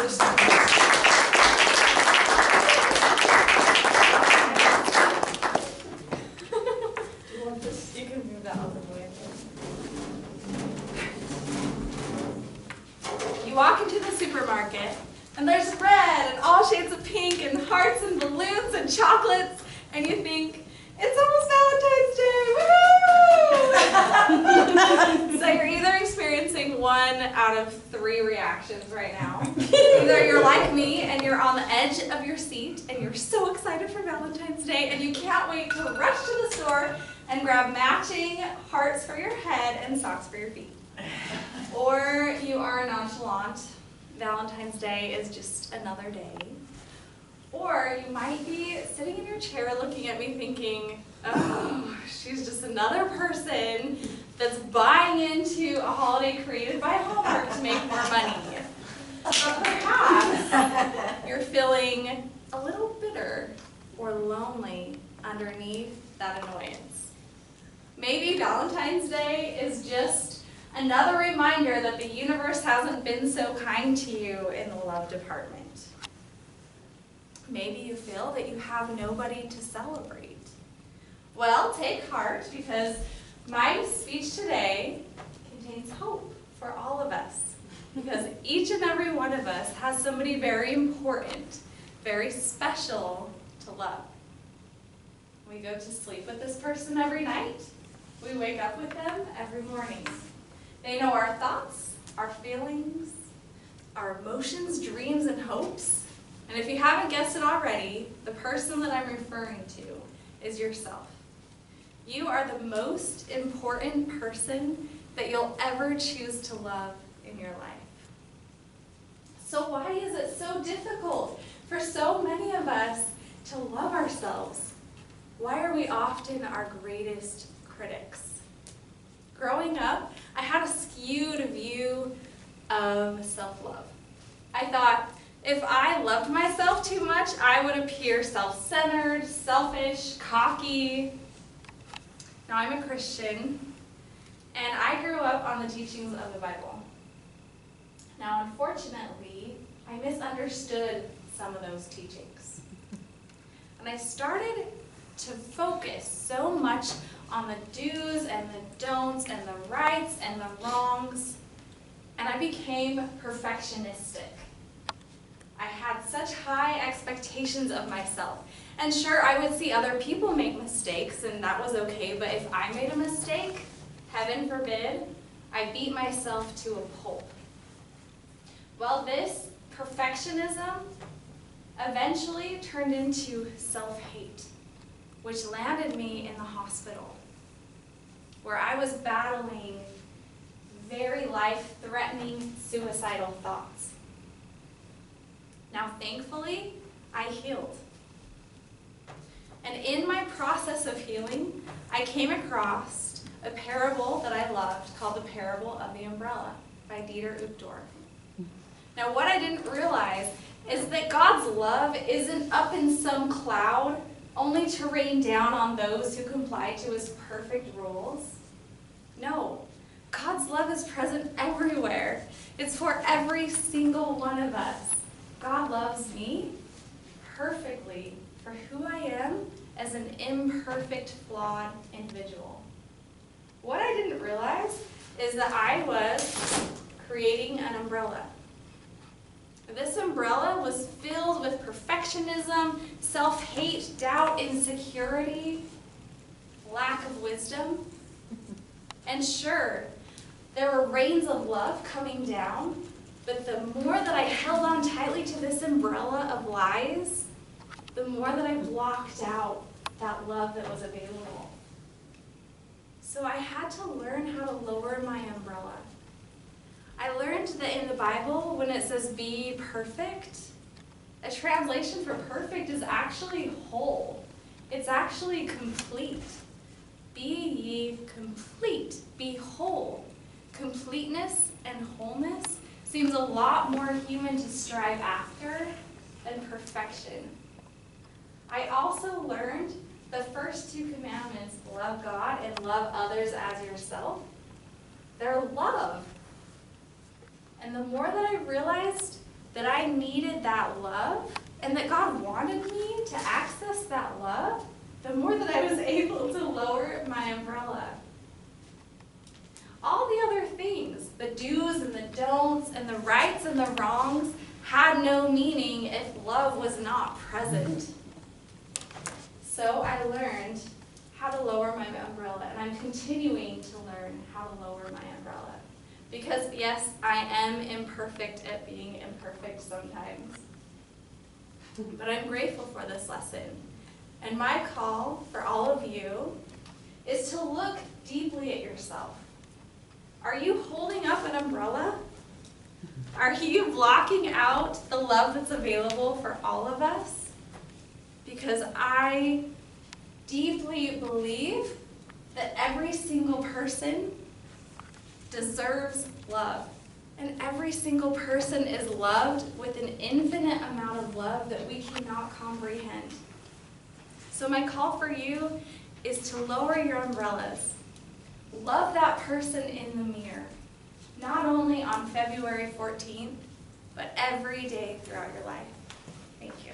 You want this? You can move that out of the way. You walk into the supermarket, and there's red and all shades of pink and hearts and balloons and chocolates, and you think, it's almost Valentine's Day, woohoo! So you're either experiencing one out of 3 reactions right now. Either you're like me and you're on the edge of your seat and you're so excited for Valentine's Day and you can't wait to rush to the store and grab matching hearts for your head and socks for your feet. Or you are nonchalant. Valentine's Day is just another day. Or you might be sitting in your chair looking at me thinking, oh, she's just another person that's buying into a holiday created by Hallmark to make more money. But perhaps you're feeling a little bitter or lonely underneath that annoyance. Maybe Valentine's Day is just another reminder that the universe hasn't been so kind to you in the love department. Maybe you feel that you have nobody to celebrate. Well, take heart, because my speech today contains hope for all of us. Because each and every one of us has somebody very important, very special to love. We go to sleep with this person every night. We wake up with them every morning. They know our thoughts, our feelings, our emotions, dreams, and hopes. And if you haven't guessed it already, the person that I'm referring to is yourself. You are the most important person that you'll ever choose to love in your life. So why is it so difficult for so many of us to love ourselves? Why are we often our greatest critics? Growing up, I had a skewed view of self-love. I thought, if I loved myself too much, I would appear self-centered, selfish, cocky. Now, I'm a Christian, and I grew up on the teachings of the Bible. Now, unfortunately, I misunderstood some of those teachings. And I started to focus so much on the do's and the don'ts and the rights and the wrongs, and I became perfectionistic. I had such high expectations of myself. And sure, I would see other people make mistakes, and that was okay, but if I made a mistake, heaven forbid, I beat myself to a pulp. Well, this perfectionism eventually turned into self-hate, which landed me in the hospital, where I was battling very life-threatening suicidal thoughts. Now, thankfully, I healed. And in my process of healing, I came across a parable that I loved called The Parable of the Umbrella by Dieter Uchtdorf. Now, what I didn't realize is that God's love isn't up in some cloud only to rain down on those who comply to his perfect rules. No, God's love is present everywhere. It's for every single one of us. God loves me perfectly for who I am as an imperfect, flawed individual. What I didn't realize is that I was creating an umbrella. This umbrella was filled with perfectionism, self-hate, doubt, insecurity, lack of wisdom. And sure, there were rains of love coming down, but the more that I held on tightly to this umbrella of lies, the more that I blocked out that love that was available. So I had to learn how to lower my umbrella. I learned that in the Bible, when it says be perfect, a translation for perfect is actually whole. It's actually complete. Be ye complete. Be whole. Completeness and wholeness seems a lot more human to strive after than perfection. I also learned the first 2 commandments, love God and love others as yourself. They're love. And the more that I realized that I needed that love and that God wanted me to access that love, the more that I was able to lower my umbrella. All the other things, the do's and the don'ts and the rights and the wrongs, had no meaning if love was not present. So I learned how to lower my umbrella, and I'm continuing to learn how to lower my umbrella. Because yes, I am imperfect at being imperfect sometimes. But I'm grateful for this lesson. And my call for all of you is to look deeply at yourself. Are you holding up an umbrella? Are you blocking out the love that's available for all of us? Because I deeply believe that every single person deserves love. And every single person is loved with an infinite amount of love that we cannot comprehend. So my call for you is to lower your umbrellas. Love that person in the mirror, not only on February 14th, but every day throughout your life. Thank you.